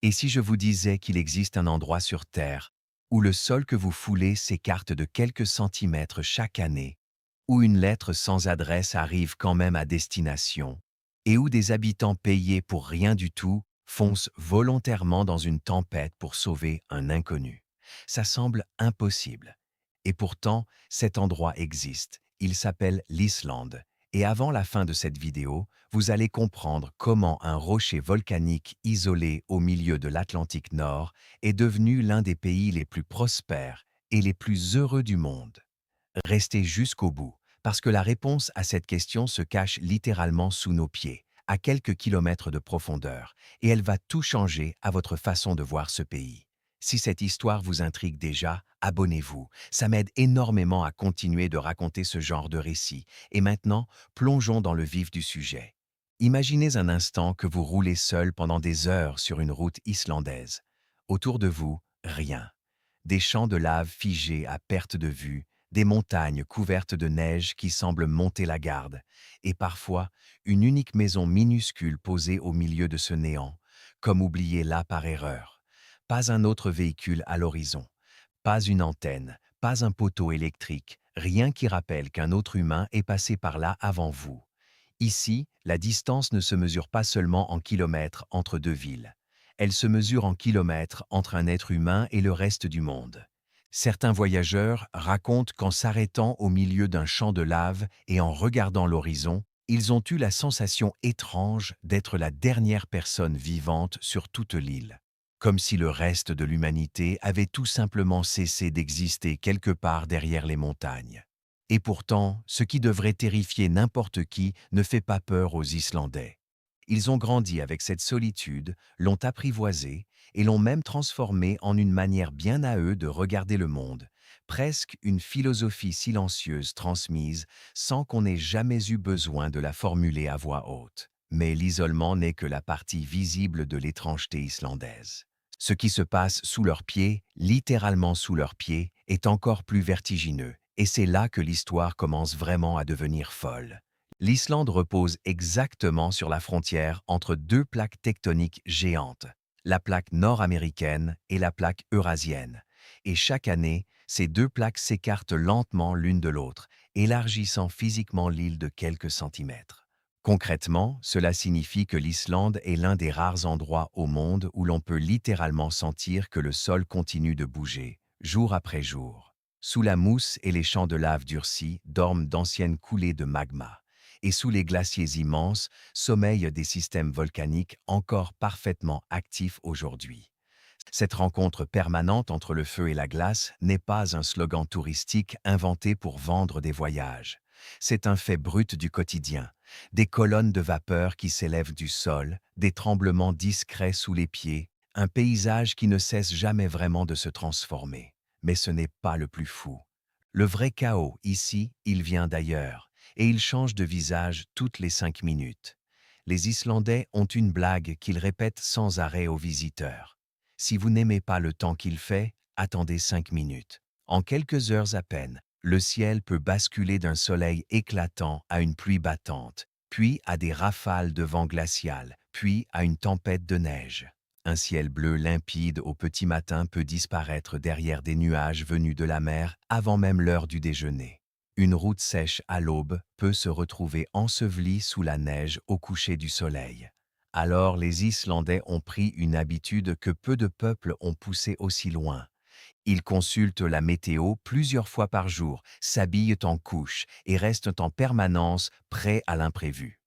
Et si je vous disais qu'il existe un endroit sur Terre où le sol que vous foulez s'écarte de quelques centimètres chaque année, où une lettre sans adresse arrive quand même à destination, et où des habitants payés pour rien du tout foncent volontairement dans une tempête pour sauver un inconnu? Ça semble impossible. Et pourtant, cet endroit existe. Il s'appelle l'Islande. Et avant la fin de cette vidéo, vous allez comprendre comment un rocher volcanique isolé au milieu de l'Atlantique Nord est devenu l'un des pays les plus prospères et les plus heureux du monde. Restez jusqu'au bout, parce que la réponse à cette question se cache littéralement sous nos pieds, à quelques kilomètres de profondeur, et elle va tout changer à votre façon de voir ce pays. Si cette histoire vous intrigue déjà, abonnez-vous. Ça m'aide énormément à continuer de raconter ce genre de récit. Et maintenant, plongeons dans le vif du sujet. Imaginez un instant que vous roulez seul pendant des heures sur une route islandaise. Autour de vous, rien. Des champs de lave figés à perte de vue, des montagnes couvertes de neige qui semblent monter la garde, et parfois une unique maison minuscule posée au milieu de ce néant, comme oubliée là par erreur. Pas un autre véhicule à l'horizon, pas une antenne, pas un poteau électrique, rien qui rappelle qu'un autre humain est passé par là avant vous. Ici, la distance ne se mesure pas seulement en kilomètres entre deux villes. Elle se mesure en kilomètres entre un être humain et le reste du monde. Certains voyageurs racontent qu'en s'arrêtant au milieu d'un champ de lave et en regardant l'horizon, ils ont eu la sensation étrange d'être la dernière personne vivante sur toute l'île, comme si le reste de l'humanité avait tout simplement cessé d'exister quelque part derrière les montagnes. Et pourtant, ce qui devrait terrifier n'importe qui ne fait pas peur aux Islandais. Ils ont grandi avec cette solitude, l'ont apprivoisée et l'ont même transformée en une manière bien à eux de regarder le monde, presque une philosophie silencieuse transmise sans qu'on ait jamais eu besoin de la formuler à voix haute. Mais l'isolement n'est que la partie visible de l'étrangeté islandaise. Ce qui se passe sous leurs pieds, littéralement sous leurs pieds, est encore plus vertigineux, et c'est là que l'histoire commence vraiment à devenir folle. L'Islande repose exactement sur la frontière entre deux plaques tectoniques géantes, la plaque nord-américaine et la plaque eurasienne. Et chaque année, ces deux plaques s'écartent lentement l'une de l'autre, élargissant physiquement l'île de quelques centimètres. Concrètement, cela signifie que l'Islande est l'un des rares endroits au monde où l'on peut littéralement sentir que le sol continue de bouger, jour après jour. Sous la mousse et les champs de lave durcis dorment d'anciennes coulées de magma, et sous les glaciers immenses sommeillent des systèmes volcaniques encore parfaitement actifs aujourd'hui. Cette rencontre permanente entre le feu et la glace n'est pas un slogan touristique inventé pour vendre des voyages. C'est un fait brut du quotidien. Des colonnes de vapeur qui s'élèvent du sol, des tremblements discrets sous les pieds, un paysage qui ne cesse jamais vraiment de se transformer. Mais ce n'est pas le plus fou. Le vrai chaos, ici, il vient d'ailleurs, et il change de visage toutes les 5 minutes. Les Islandais ont une blague qu'ils répètent sans arrêt aux visiteurs. Si vous n'aimez pas le temps qu'il fait, attendez 5 minutes. En quelques heures à peine, le ciel peut basculer d'un soleil éclatant à une pluie battante, puis à des rafales de vent glacial, puis à une tempête de neige. Un ciel bleu limpide au petit matin peut disparaître derrière des nuages venus de la mer avant même l'heure du déjeuner. Une route sèche à l'aube peut se retrouver ensevelie sous la neige au coucher du soleil. Alors les Islandais ont pris une habitude que peu de peuples ont poussée aussi loin. Ils consultent la météo plusieurs fois par jour, s'habillent en couches et restent en permanence prêts à l'imprévu.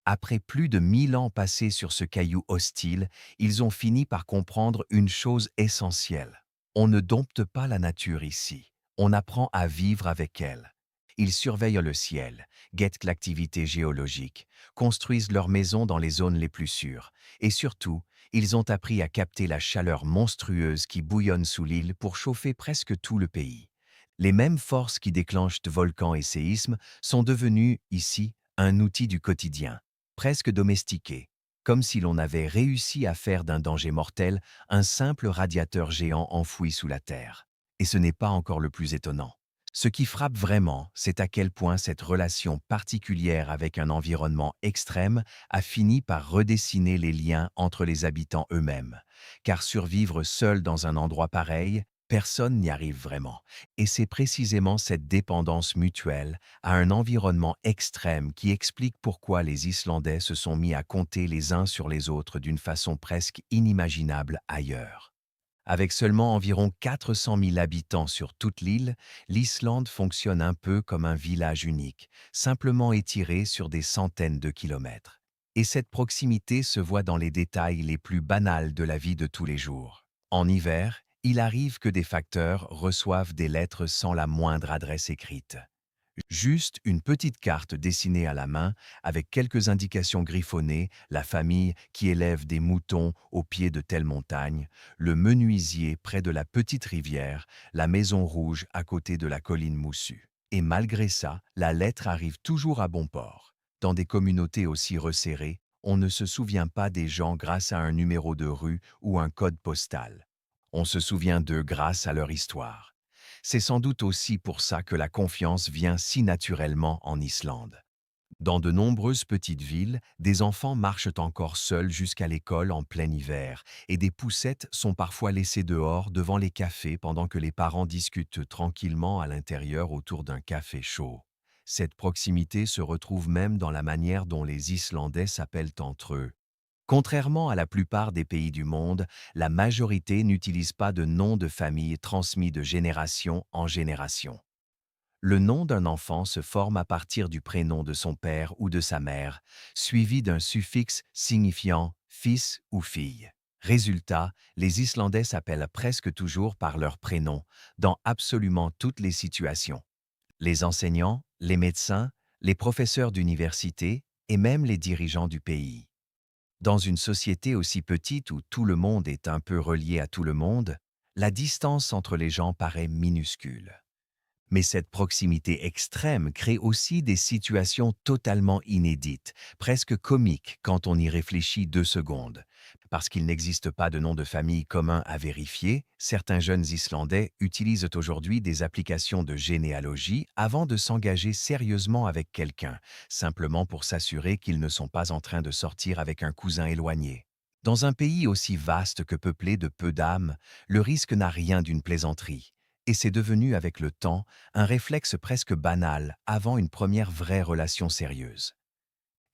Après plus de 1000 ans passés sur ce caillou hostile, ils ont fini par comprendre une chose essentielle. On ne dompte pas la nature ici, on apprend à vivre avec elle. Ils surveillent le ciel, guettent l'activité géologique, construisent leurs maisons dans les zones les plus sûres, et surtout, ils ont appris à capter la chaleur monstrueuse qui bouillonne sous l'île pour chauffer presque tout le pays. Les mêmes forces qui déclenchent volcans et séismes sont devenues, ici, un outil du quotidien, presque domestiqué, comme si l'on avait réussi à faire d'un danger mortel un simple radiateur géant enfoui sous la terre. Et ce n'est pas encore le plus étonnant. Ce qui frappe vraiment, c'est à quel point cette relation particulière avec un environnement extrême a fini par redessiner les liens entre les habitants eux-mêmes. Car survivre seul dans un endroit pareil, personne n'y arrive vraiment. Et c'est précisément cette dépendance mutuelle à un environnement extrême qui explique pourquoi les Islandais se sont mis à compter les uns sur les autres d'une façon presque inimaginable ailleurs. Avec seulement environ 400 000 habitants sur toute l'île, l'Islande fonctionne un peu comme un village unique, simplement étiré sur des centaines de kilomètres. Et cette proximité se voit dans les détails les plus banals de la vie de tous les jours. En hiver, il arrive que des facteurs reçoivent des lettres sans la moindre adresse écrite. Juste une petite carte dessinée à la main, avec quelques indications griffonnées, la famille qui élève des moutons au pied de telle montagne, le menuisier près de la petite rivière, la maison rouge à côté de la colline moussue. Et malgré ça, la lettre arrive toujours à bon port. Dans des communautés aussi resserrées, on ne se souvient pas des gens grâce à un numéro de rue ou un code postal. On se souvient d'eux grâce à leur histoire. C'est sans doute aussi pour ça que la confiance vient si naturellement en Islande. Dans de nombreuses petites villes, des enfants marchent encore seuls jusqu'à l'école en plein hiver, et des poussettes sont parfois laissées dehors devant les cafés pendant que les parents discutent tranquillement à l'intérieur autour d'un café chaud. Cette proximité se retrouve même dans la manière dont les Islandais s'appellent entre eux. Contrairement à la plupart des pays du monde, la majorité n'utilise pas de nom de famille transmis de génération en génération. Le nom d'un enfant se forme à partir du prénom de son père ou de sa mère, suivi d'un suffixe signifiant fils ou fille. Résultat, les Islandais s'appellent presque toujours par leur prénom, dans absolument toutes les situations. Les enseignants, les médecins, les professeurs d'université et même les dirigeants du pays. Dans une société aussi petite où tout le monde est un peu relié à tout le monde, la distance entre les gens paraît minuscule. Mais cette proximité extrême crée aussi des situations totalement inédites, presque comiques quand on y réfléchit 2 secondes. Parce qu'il n'existe pas de nom de famille commun à vérifier, certains jeunes Islandais utilisent aujourd'hui des applications de généalogie avant de s'engager sérieusement avec quelqu'un, simplement pour s'assurer qu'ils ne sont pas en train de sortir avec un cousin éloigné. Dans un pays aussi vaste que peuplé de peu d'âmes, le risque n'a rien d'une plaisanterie. Et c'est devenu avec le temps un réflexe presque banal avant une première vraie relation sérieuse.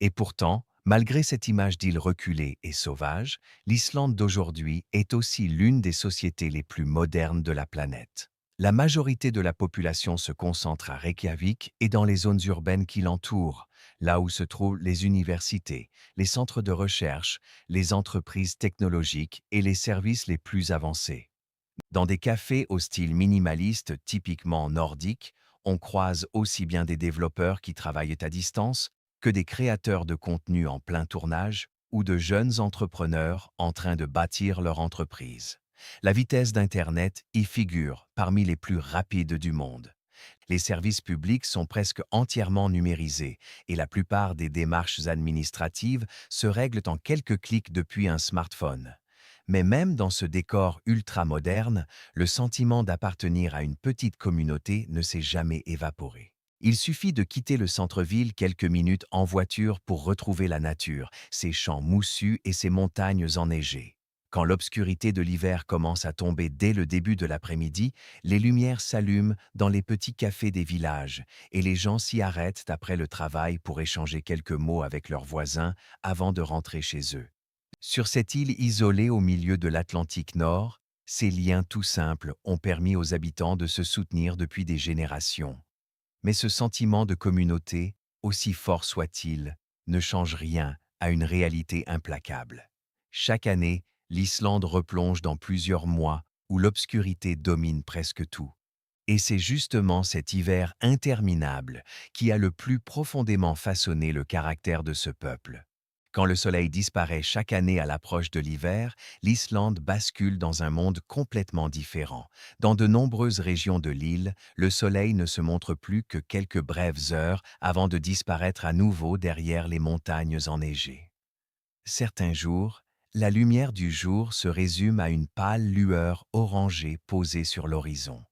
Et pourtant, malgré cette image d'île reculée et sauvage, l'Islande d'aujourd'hui est aussi l'une des sociétés les plus modernes de la planète. La majorité de la population se concentre à Reykjavik et dans les zones urbaines qui l'entourent, là où se trouvent les universités, les centres de recherche, les entreprises technologiques et les services les plus avancés. Dans des cafés au style minimaliste typiquement nordique, on croise aussi bien des développeurs qui travaillent à distance que des créateurs de contenu en plein tournage ou de jeunes entrepreneurs en train de bâtir leur entreprise. La vitesse d'Internet y figure parmi les plus rapides du monde. Les services publics sont presque entièrement numérisés et la plupart des démarches administratives se règlent en quelques clics depuis un smartphone. Mais même dans ce décor ultra-moderne, le sentiment d'appartenir à une petite communauté ne s'est jamais évaporé. Il suffit de quitter le centre-ville quelques minutes en voiture pour retrouver la nature, ses champs moussus et ses montagnes enneigées. Quand l'obscurité de l'hiver commence à tomber dès le début de l'après-midi, les lumières s'allument dans les petits cafés des villages et les gens s'y arrêtent après le travail pour échanger quelques mots avec leurs voisins avant de rentrer chez eux. Sur cette île isolée au milieu de l'Atlantique Nord, ces liens tout simples ont permis aux habitants de se soutenir depuis des générations. Mais ce sentiment de communauté, aussi fort soit-il, ne change rien à une réalité implacable. Chaque année, l'Islande replonge dans plusieurs mois où l'obscurité domine presque tout. Et c'est justement cet hiver interminable qui a le plus profondément façonné le caractère de ce peuple. Quand le soleil disparaît chaque année à l'approche de l'hiver, l'Islande bascule dans un monde complètement différent. Dans de nombreuses régions de l'île, le soleil ne se montre plus que quelques brèves heures avant de disparaître à nouveau derrière les montagnes enneigées. Certains jours, la lumière du jour se résume à une pâle lueur orangée posée sur l'horizon.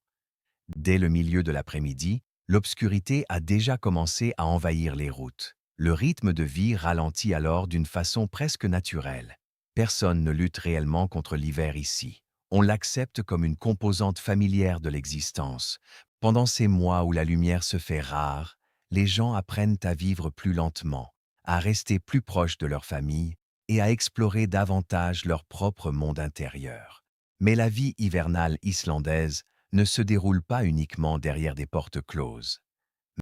Dès le milieu de l'après-midi, l'obscurité a déjà commencé à envahir les routes. Le rythme de vie ralentit alors d'une façon presque naturelle. Personne ne lutte réellement contre l'hiver ici. On l'accepte comme une composante familière de l'existence. Pendant ces mois où la lumière se fait rare, les gens apprennent à vivre plus lentement, à rester plus proches de leur famille et à explorer davantage leur propre monde intérieur. Mais la vie hivernale islandaise ne se déroule pas uniquement derrière des portes closes.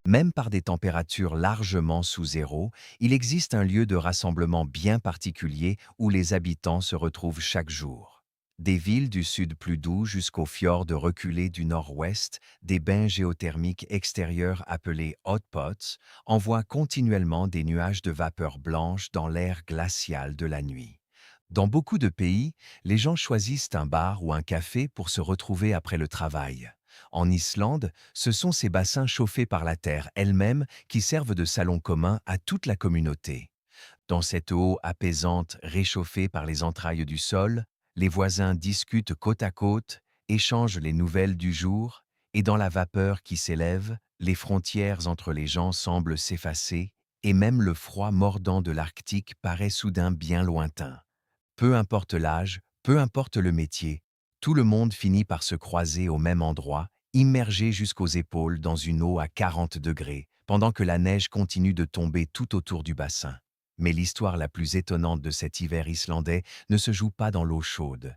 Même par des températures largement sous zéro, il existe un lieu de rassemblement bien particulier où les habitants se retrouvent chaque jour. Des villes du sud plus doux jusqu'aux fjords reculés du nord-ouest, des bains géothermiques extérieurs appelés hot pots envoient continuellement des nuages de vapeur blanche dans l'air glacial de la nuit. Dans beaucoup de pays, les gens choisissent un bar ou un café pour se retrouver après le travail. En Islande, ce sont ces bassins chauffés par la terre elle-même qui servent de salon commun à toute la communauté. Dans cette eau apaisante réchauffée par les entrailles du sol, les voisins discutent côte à côte, échangent les nouvelles du jour, et dans la vapeur qui s'élève, les frontières entre les gens semblent s'effacer, et même le froid mordant de l'Arctique paraît soudain bien lointain. Peu importe l'âge, peu importe le métier, tout le monde finit par se croiser au même endroit, immergé jusqu'aux épaules dans une eau à 40 degrés, pendant que la neige continue de tomber tout autour du bassin. Mais l'histoire la plus étonnante de cet hiver islandais ne se joue pas dans l'eau chaude.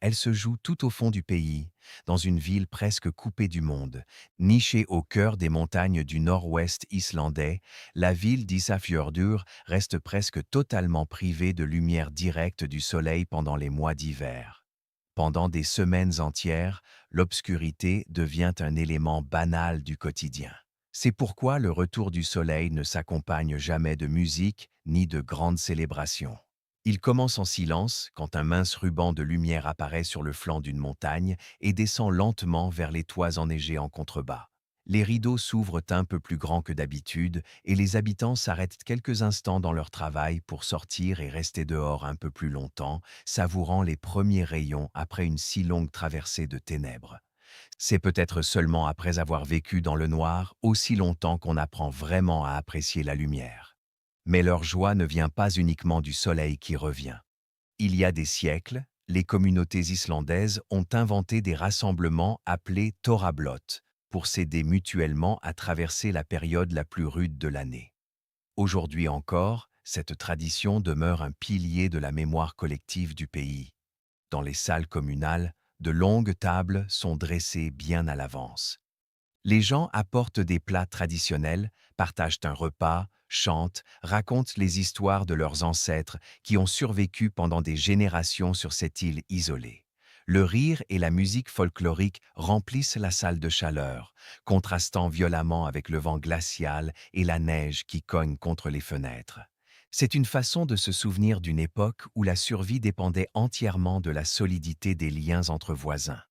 Elle se joue tout au fond du pays, dans une ville presque coupée du monde. Nichée au cœur des montagnes du nord-ouest islandais, la ville d'Isafjordur reste presque totalement privée de lumière directe du soleil pendant les mois d'hiver. Pendant des semaines entières, l'obscurité devient un élément banal du quotidien. C'est pourquoi le retour du soleil ne s'accompagne jamais de musique ni de grandes célébrations. Il commence en silence quand un mince ruban de lumière apparaît sur le flanc d'une montagne et descend lentement vers les toits enneigés en contrebas. Les rideaux s'ouvrent un peu plus grands que d'habitude et les habitants s'arrêtent quelques instants dans leur travail pour sortir et rester dehors un peu plus longtemps, savourant les premiers rayons après une si longue traversée de ténèbres. C'est peut-être seulement après avoir vécu dans le noir aussi longtemps qu'on apprend vraiment à apprécier la lumière. Mais leur joie ne vient pas uniquement du soleil qui revient. Il y a des siècles, les communautés islandaises ont inventé des rassemblements appelés Thorrablot pour s'aider mutuellement à traverser la période la plus rude de l'année. Aujourd'hui encore, cette tradition demeure un pilier de la mémoire collective du pays. Dans les salles communales, de longues tables sont dressées bien à l'avance. Les gens apportent des plats traditionnels, partagent un repas, chantent, racontent les histoires de leurs ancêtres qui ont survécu pendant des générations sur cette île isolée. Le rire et la musique folklorique remplissent la salle de chaleur, contrastant violemment avec le vent glacial et la neige qui cogne contre les fenêtres. C'est une façon de se souvenir d'une époque où la survie dépendait entièrement de la solidité des liens entre voisins.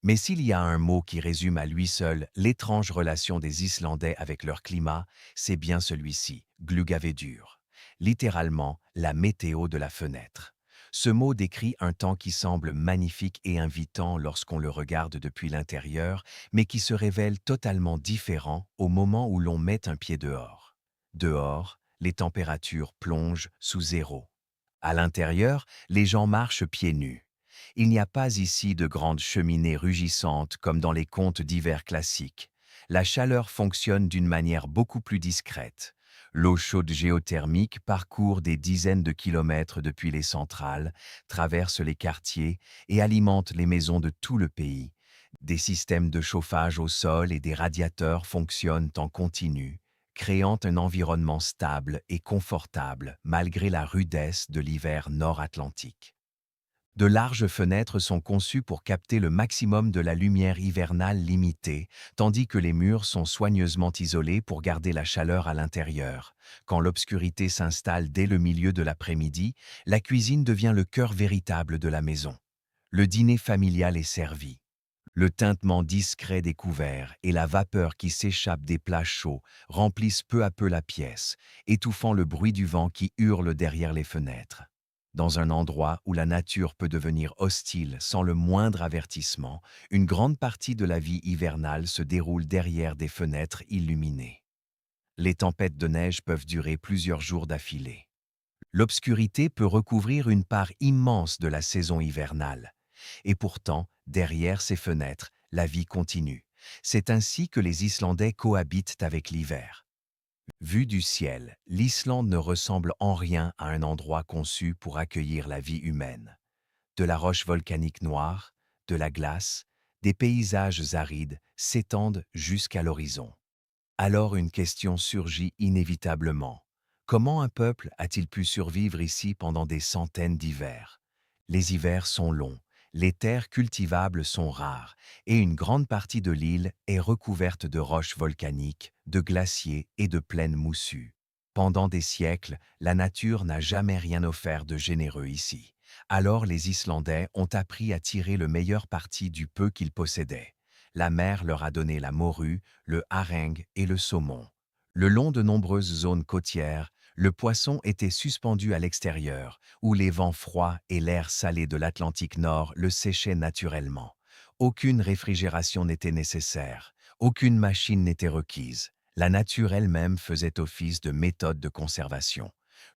Mais s'il y a un mot qui résume à lui seul l'étrange relation des Islandais avec leur climat, c'est bien celui-ci, Glugavedur. Littéralement, la météo de la fenêtre. Ce mot décrit un temps qui semble magnifique et invitant lorsqu'on le regarde depuis l'intérieur, mais qui se révèle totalement différent au moment où l'on met un pied dehors. Dehors, les températures plongent sous zéro. À l'intérieur, les gens marchent pieds nus. Il n'y a pas ici de grandes cheminées rugissantes comme dans les contes d'hiver classiques. La chaleur fonctionne d'une manière beaucoup plus discrète. L'eau chaude géothermique parcourt des dizaines de kilomètres depuis les centrales, traverse les quartiers et alimente les maisons de tout le pays. Des systèmes de chauffage au sol et des radiateurs fonctionnent en continu, créant un environnement stable et confortable malgré la rudesse de l'hiver nord-atlantique. De larges fenêtres sont conçues pour capter le maximum de la lumière hivernale limitée, tandis que les murs sont soigneusement isolés pour garder la chaleur à l'intérieur. Quand l'obscurité s'installe dès le milieu de l'après-midi, la cuisine devient le cœur véritable de la maison. Le dîner familial est servi. Le tintement discret des couverts et la vapeur qui s'échappe des plats chauds remplissent peu à peu la pièce, étouffant le bruit du vent qui hurle derrière les fenêtres. Dans un endroit où la nature peut devenir hostile sans le moindre avertissement, une grande partie de la vie hivernale se déroule derrière des fenêtres illuminées. Les tempêtes de neige peuvent durer plusieurs jours d'affilée. L'obscurité peut recouvrir une part immense de la saison hivernale. Et pourtant, derrière ces fenêtres, la vie continue. C'est ainsi que les Islandais cohabitent avec l'hiver. Vue du ciel, l'Islande ne ressemble en rien à un endroit conçu pour accueillir la vie humaine. De la roche volcanique noire, de la glace, des paysages arides s'étendent jusqu'à l'horizon. Alors une question surgit inévitablement. Comment un peuple a-t-il pu survivre ici pendant des centaines d'hivers? Les hivers sont longs, les terres cultivables sont rares, et une grande partie de l'île est recouverte de roches volcaniques, de glaciers et de plaines moussues. Pendant des siècles, la nature n'a jamais rien offert de généreux ici. Alors les Islandais ont appris à tirer le meilleur parti du peu qu'ils possédaient. La mer leur a donné la morue, le hareng et le saumon. Le long de nombreuses zones côtières, le poisson était suspendu à l'extérieur, où les vents froids et l'air salé de l'Atlantique Nord le séchaient naturellement. Aucune réfrigération n'était nécessaire, aucune machine n'était requise. La nature elle-même faisait office de méthode de conservation.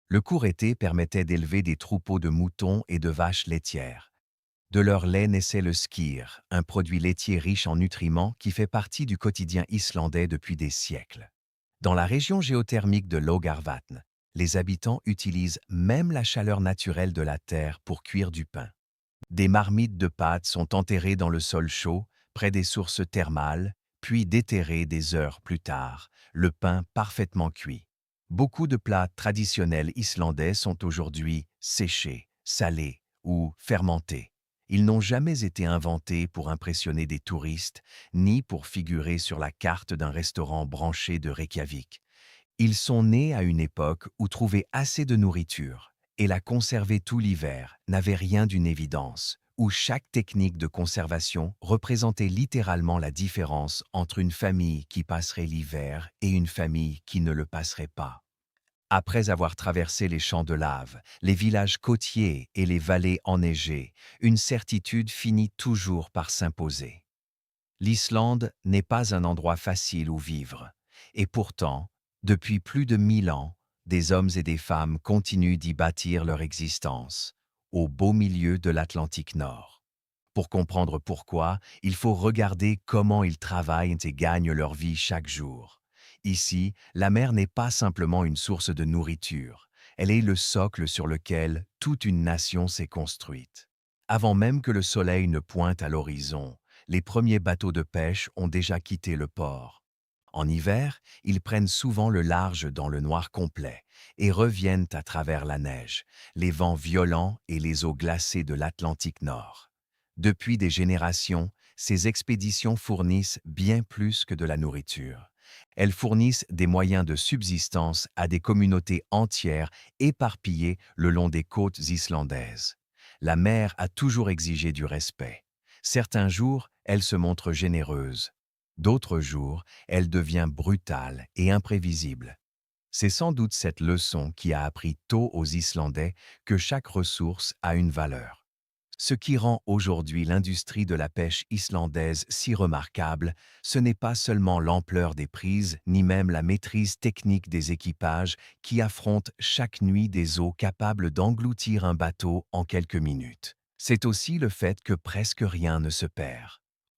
Le court été permettait d'élever des troupeaux de moutons et de vaches laitières. De leur lait naissait le skyr, un produit laitier riche en nutriments qui fait partie du quotidien islandais depuis des siècles. Dans la région géothermique de Laugarvatn, les habitants utilisent même la chaleur naturelle de la terre pour cuire du pain. Des marmites de pâtes sont enterrées dans le sol chaud, près des sources thermales, puis déterrées des heures plus tard, le pain parfaitement cuit. Beaucoup de plats traditionnels islandais sont aujourd'hui séchés, salés ou fermentés. Ils n'ont jamais été inventés pour impressionner des touristes, ni pour figurer sur la carte d'un restaurant branché de Reykjavik. Ils sont nés à une époque où trouver assez de nourriture et la conserver tout l'hiver n'avait rien d'une évidence, où chaque technique de conservation représentait littéralement la différence entre une famille qui passerait l'hiver et une famille qui ne le passerait pas. Après avoir traversé les champs de lave, les villages côtiers et les vallées enneigées, une certitude finit toujours par s'imposer. L'Islande n'est pas un endroit facile où vivre. Et pourtant, depuis plus de 1000 ans, des hommes et des femmes continuent d'y bâtir leur existence, au beau milieu de l'Atlantique Nord. Pour comprendre pourquoi, il faut regarder comment ils travaillent et gagnent leur vie chaque jour. Ici, la mer n'est pas simplement une source de nourriture, elle est le socle sur lequel toute une nation s'est construite. Avant même que le soleil ne pointe à l'horizon, les premiers bateaux de pêche ont déjà quitté le port. En hiver, ils prennent souvent le large dans le noir complet et reviennent à travers la neige, les vents violents et les eaux glacées de l'Atlantique Nord. Depuis des générations, ces expéditions fournissent bien plus que de la nourriture. Elles fournissent des moyens de subsistance à des communautés entières éparpillées le long des côtes islandaises. La mer a toujours exigé du respect. Certains jours, elle se montre généreuse. D'autres jours, elle devient brutale et imprévisible. C'est sans doute cette leçon qui a appris tôt aux Islandais que chaque ressource a une valeur. Ce qui rend aujourd'hui l'industrie de la pêche islandaise si remarquable, ce n'est pas seulement l'ampleur des prises, ni même la maîtrise technique des équipages qui affrontent chaque nuit des eaux capables d'engloutir un bateau en quelques minutes. C'est aussi le fait que presque rien ne se perd.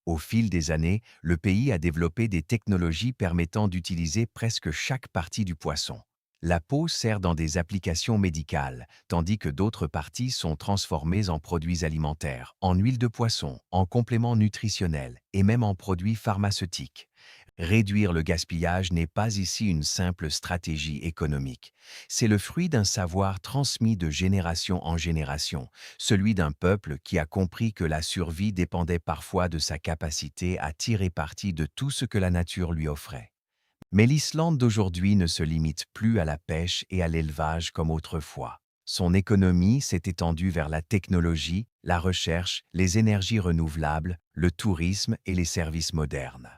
Au fil des années, le pays a développé des technologies permettant d'utiliser presque chaque partie du poisson. La peau sert dans des applications médicales, tandis que d'autres parties sont transformées en produits alimentaires, en huile de poisson, en compléments nutritionnels et même en produits pharmaceutiques. Réduire le gaspillage n'est pas ici une simple stratégie économique. C'est le fruit d'un savoir transmis de génération en génération, celui d'un peuple qui a compris que la survie dépendait parfois de sa capacité à tirer parti de tout ce que la nature lui offrait. Mais l'Islande d'aujourd'hui ne se limite plus à la pêche et à l'élevage comme autrefois. Son économie s'est étendue vers la technologie, la recherche, les énergies renouvelables, le tourisme et les services modernes.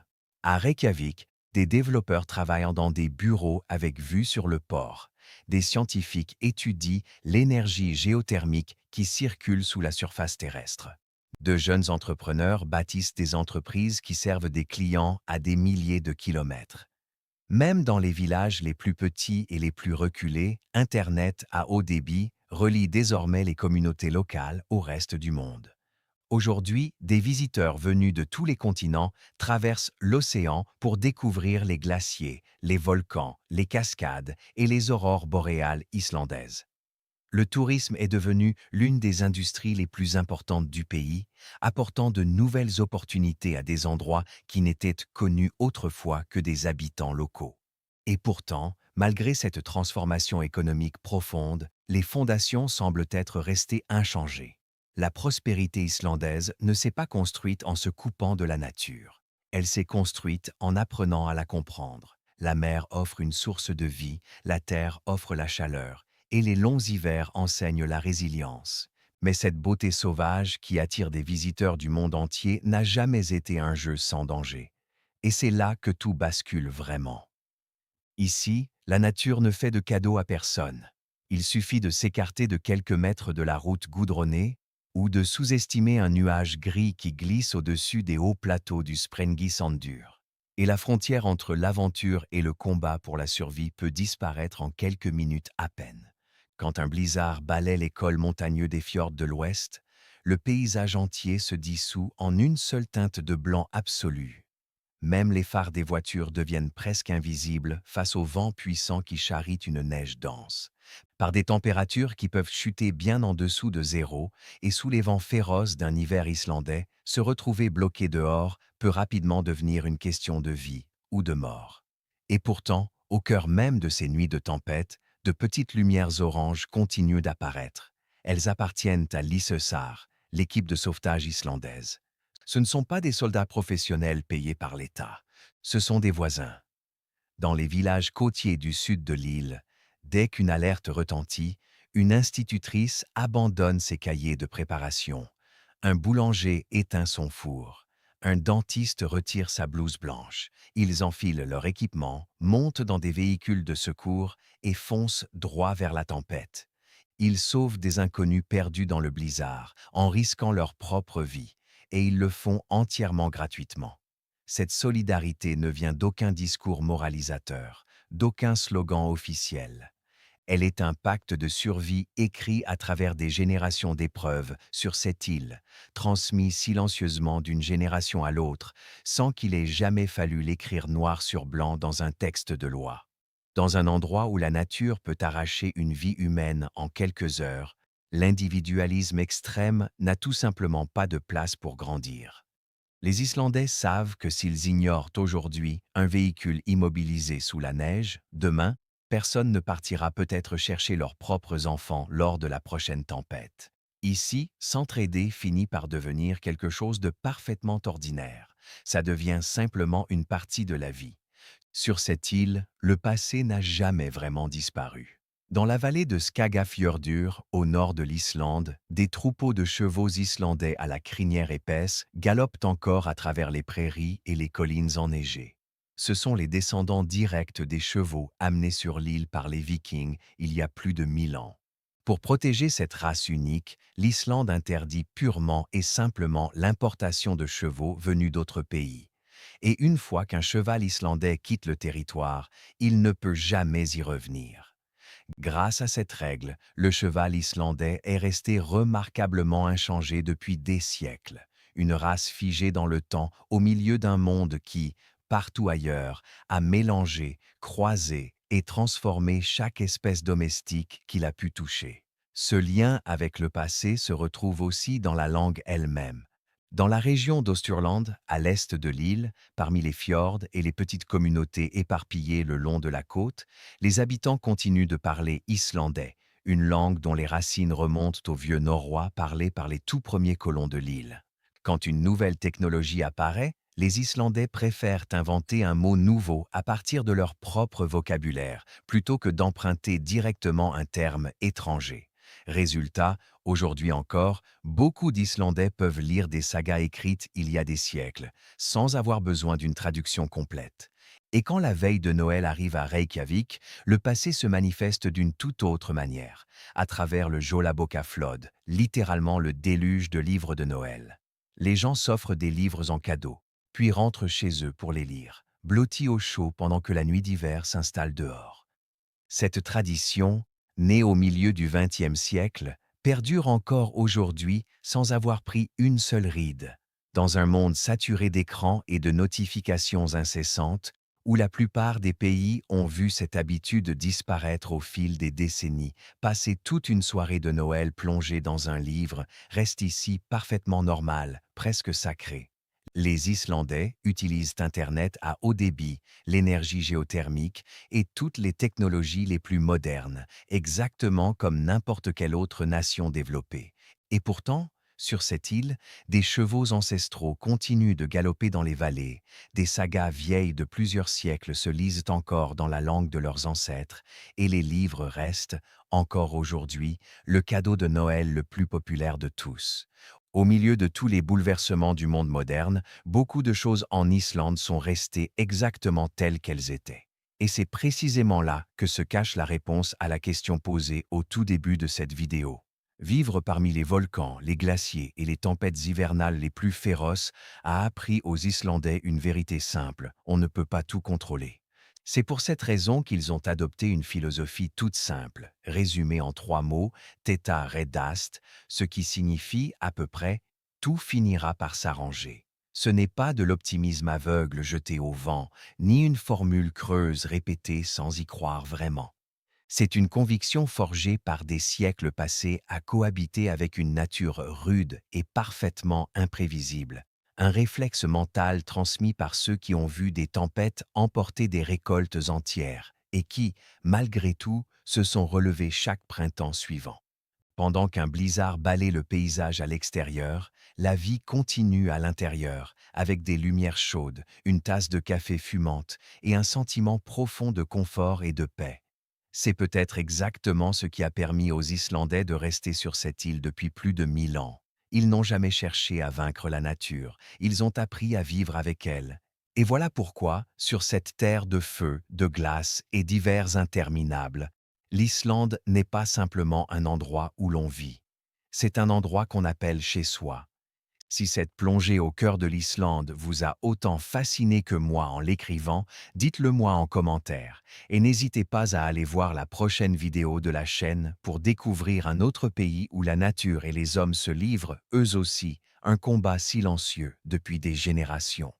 À Reykjavik, des développeurs travaillent dans des bureaux avec vue sur le port. des scientifiques étudient l'énergie géothermique qui circule sous la surface terrestre. De jeunes entrepreneurs bâtissent des entreprises qui servent des clients à des milliers de kilomètres. Même dans les villages les plus petits et les plus reculés, Internet à haut débit relie désormais les communautés locales au reste du monde. Aujourd'hui, des visiteurs venus de tous les continents traversent l'océan pour découvrir les glaciers, les volcans, les cascades et les aurores boréales islandaises. Le tourisme est devenu l'une des industries les plus importantes du pays, apportant de nouvelles opportunités à des endroits qui n'étaient connus autrefois que des habitants locaux. Et pourtant, malgré cette transformation économique profonde, les fondations semblent être restées inchangées. La prospérité islandaise ne s'est pas construite en se coupant de la nature. Elle s'est construite en apprenant à la comprendre. La mer offre une source de vie, la terre offre la chaleur, et les longs hivers enseignent la résilience. Mais cette beauté sauvage qui attire des visiteurs du monde entier n'a jamais été un jeu sans danger. Et c'est là que tout bascule vraiment. Ici, la nature ne fait de cadeaux à personne. Il suffit de s'écarter de quelques mètres de la route goudronnée ou de sous-estimer un nuage gris qui glisse au-dessus des hauts plateaux du Sprengisandur. Et la frontière entre l'aventure et le combat pour la survie peut disparaître en quelques minutes à peine. Quand un blizzard balaie les cols montagneux des fjords de l'Ouest, le paysage entier se dissout en une seule teinte de blanc absolu. Même les phares des voitures deviennent presque invisibles face au vent puissant qui charrie une neige dense. Par des températures qui peuvent chuter bien en dessous de zéro et sous les vents féroces d'un hiver islandais, se retrouver bloqué dehors peut rapidement devenir une question de vie ou de mort. Et pourtant, au cœur même de ces nuits de tempête, de petites lumières oranges continuent d'apparaître. Elles appartiennent à l'ISESAR, l'équipe de sauvetage islandaise. Ce ne sont pas des soldats professionnels payés par l'État, ce sont des voisins. Dans les villages côtiers du sud de l'île, dès qu'une alerte retentit, une institutrice abandonne ses cahiers de préparation, un boulanger éteint son four, un dentiste retire sa blouse blanche. Ils enfilent leur équipement, montent dans des véhicules de secours et foncent droit vers la tempête. Ils sauvent des inconnus perdus dans le blizzard, en risquant leur propre vie, et ils le font entièrement gratuitement. Cette solidarité ne vient d'aucun discours moralisateur, d'aucun slogan officiel. Elle est un pacte de survie écrit à travers des générations d'épreuves sur cette île, transmis silencieusement d'une génération à l'autre, sans qu'il ait jamais fallu l'écrire noir sur blanc dans un texte de loi. Dans un endroit où la nature peut arracher une vie humaine en quelques heures, l'individualisme extrême n'a tout simplement pas de place pour grandir. Les Islandais savent que s'ils ignorent aujourd'hui un véhicule immobilisé sous la neige, demain, personne ne partira peut-être chercher leurs propres enfants lors de la prochaine tempête. Ici, s'entraider finit par devenir quelque chose de parfaitement ordinaire. Ça devient simplement une partie de la vie. Sur cette île, le passé n'a jamais vraiment disparu. Dans la vallée de Skagafjörður, au nord de l'Islande, des troupeaux de chevaux islandais à la crinière épaisse galopent encore à travers les prairies et les collines enneigées. Ce sont les descendants directs des chevaux amenés sur l'île par les Vikings il y a plus de 1000 ans. Pour protéger cette race unique, l'Islande interdit purement et simplement l'importation de chevaux venus d'autres pays. Et une fois qu'un cheval islandais quitte le territoire, il ne peut jamais y revenir. Grâce à cette règle, le cheval islandais est resté remarquablement inchangé depuis des siècles, une race figée dans le temps au milieu d'un monde qui, partout ailleurs, a mélangé, croisé et transformé chaque espèce domestique qu'il a pu toucher. Ce lien avec le passé se retrouve aussi dans la langue elle-même. Dans la région d'Östurland, à l'est de l'île, parmi les fjords et les petites communautés éparpillées le long de la côte, les habitants continuent de parler islandais, une langue dont les racines remontent au vieux norrois parlé par les tout premiers colons de l'île. Quand une nouvelle technologie apparaît, les Islandais préfèrent inventer un mot nouveau à partir de leur propre vocabulaire, plutôt que d'emprunter directement un terme étranger. Résultat, aujourd'hui encore, beaucoup d'Islandais peuvent lire des sagas écrites il y a des siècles, sans avoir besoin d'une traduction complète. Et quand la veille de Noël arrive à Reykjavik, le passé se manifeste d'une toute autre manière, à travers le Jólabókaflóð, littéralement le déluge de livres de Noël. Les gens s'offrent des livres en cadeau, puis rentrent chez eux pour les lire, blottis au chaud pendant que la nuit d'hiver s'installe dehors. Cette tradition, née au milieu du XXe siècle, perdure encore aujourd'hui sans avoir pris une seule ride. Dans un monde saturé d'écrans et de notifications incessantes, où la plupart des pays ont vu cette habitude disparaître au fil des décennies, passer toute une soirée de Noël plongée dans un livre reste ici parfaitement normal, presque sacré. Les Islandais utilisent Internet à haut débit, l'énergie géothermique et toutes les technologies les plus modernes, exactement comme n'importe quelle autre nation développée. Et pourtant, sur cette île, des chevaux ancestraux continuent de galoper dans les vallées, des sagas vieilles de plusieurs siècles se lisent encore dans la langue de leurs ancêtres, et les livres restent, encore aujourd'hui, le cadeau de Noël le plus populaire de tous. Au milieu de tous les bouleversements du monde moderne, beaucoup de choses en Islande sont restées exactement telles qu'elles étaient. Et c'est précisément là que se cache la réponse à la question posée au tout début de cette vidéo. Vivre parmi les volcans, les glaciers et les tempêtes hivernales les plus féroces a appris aux Islandais une vérité simple: on ne peut pas tout contrôler. C'est pour cette raison qu'ils ont adopté une philosophie toute simple, résumée en 3 mots, Theta Redast, ce qui signifie à peu près tout finira par s'arranger. Ce n'est pas de l'optimisme aveugle jeté au vent, ni une formule creuse répétée sans y croire vraiment. C'est une conviction forgée par des siècles passés à cohabiter avec une nature rude et parfaitement imprévisible. Un réflexe mental transmis par ceux qui ont vu des tempêtes emporter des récoltes entières et qui, malgré tout, se sont relevés chaque printemps suivant. Pendant qu'un blizzard balaie le paysage à l'extérieur, la vie continue à l'intérieur, avec des lumières chaudes, une tasse de café fumante et un sentiment profond de confort et de paix. C'est peut-être exactement ce qui a permis aux Islandais de rester sur cette île depuis plus de 1000 ans. Ils n'ont jamais cherché à vaincre la nature, ils ont appris à vivre avec elle. Et voilà pourquoi, sur cette terre de feu, de glace et d'hivers interminables, l'Islande n'est pas simplement un endroit où l'on vit. C'est un endroit qu'on appelle chez soi. Si cette plongée au cœur de l'Islande vous a autant fasciné que moi en l'écrivant, dites-le moi en commentaire et n'hésitez pas à aller voir la prochaine vidéo de la chaîne pour découvrir un autre pays où la nature et les hommes se livrent, eux aussi, un combat silencieux depuis des générations.